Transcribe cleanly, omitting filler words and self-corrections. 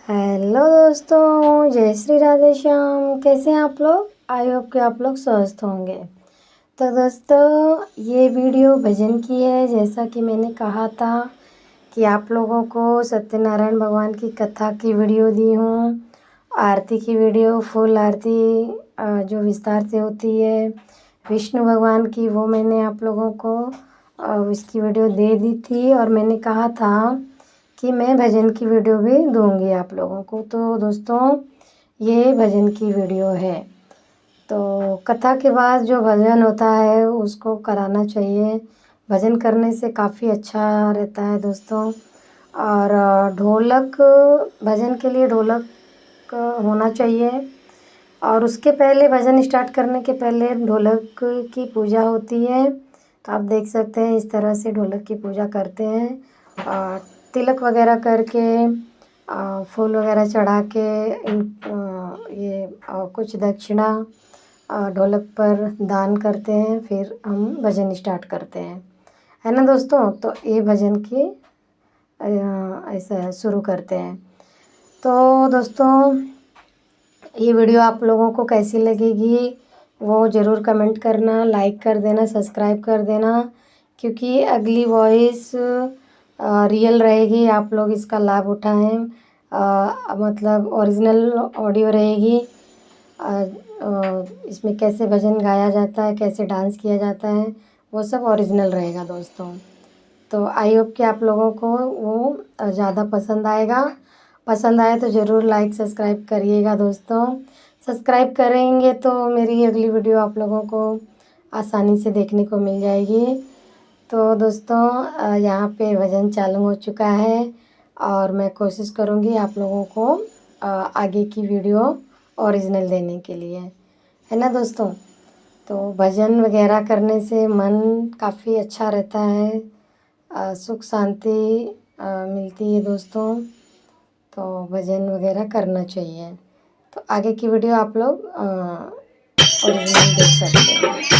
Hello दोस्तों, जय श्री राधे श्याम। कैसे हैं आप लोग? आई होप कि आप लोग स्वस्थ होंगे। तो दोस्तों, ये वीडियो भजन की है। जैसा कि मैंने कहा था कि आप लोगों को सत्यनारायण भगवान की कथा की वीडियो दी हूँ, आरती की वीडियो, फुल आरती जो विस्तार से होती है विष्णु भगवान की, वो मैंने आप लोगों को इसकी वीडियो दे दी थी। और मैंने कहा था कि मैं भजन की वीडियो भी दूंगी आप लोगों को। तो दोस्तों, ये भजन की वीडियो है। तो कथा के बाद जो भजन होता है उसको कराना चाहिए। भजन करने से काफ़ी अच्छा रहता है दोस्तों। और ढोलक, भजन के लिए ढोलक होना चाहिए। और उसके पहले, भजन स्टार्ट करने के पहले ढोलक की पूजा होती है। तो आप देख सकते हैं इस तरह से ढोलक की पूजा करते हैं। तिलक वगैरह करके, फूल वगैरह चढ़ा के, ये कुछ दक्षिणा ढोलक पर दान करते हैं। फिर हम भजन स्टार्ट करते हैं, है ना दोस्तों। तो ये भजन की ऐसा शुरू करते हैं। तो दोस्तों, ये वीडियो आप लोगों को कैसी लगेगी वो ज़रूर कमेंट करना, लाइक कर देना, सब्सक्राइब कर देना, क्योंकि अगली वॉइस रियल रहेगी। आप लोग इसका लाभ उठाएं। मतलब ओरिजिनल ऑडियो रहेगी। इसमें कैसे भजन गाया जाता है, कैसे डांस किया जाता है, वो सब ओरिजिनल रहेगा दोस्तों। तो आई होप कि आप लोगों को वो ज़्यादा पसंद आएगा। पसंद आए तो ज़रूर लाइक सब्सक्राइब करिएगा दोस्तों। सब्सक्राइब करेंगे तो मेरी अगली वीडियो आप लोगों को आसानी से देखने को मिल जाएगी। तो दोस्तों, यहाँ पे भजन चालू हो चुका है और मैं कोशिश करूँगी आप लोगों को आगे की वीडियो ओरिजिनल देने के लिए, है ना दोस्तों। तो भजन वगैरह करने से मन काफ़ी अच्छा रहता है, सुख शांति मिलती है दोस्तों। तो भजन वगैरह करना चाहिए। तो आगे की वीडियो आप लोग ओरिजिनल देख सकते हैं।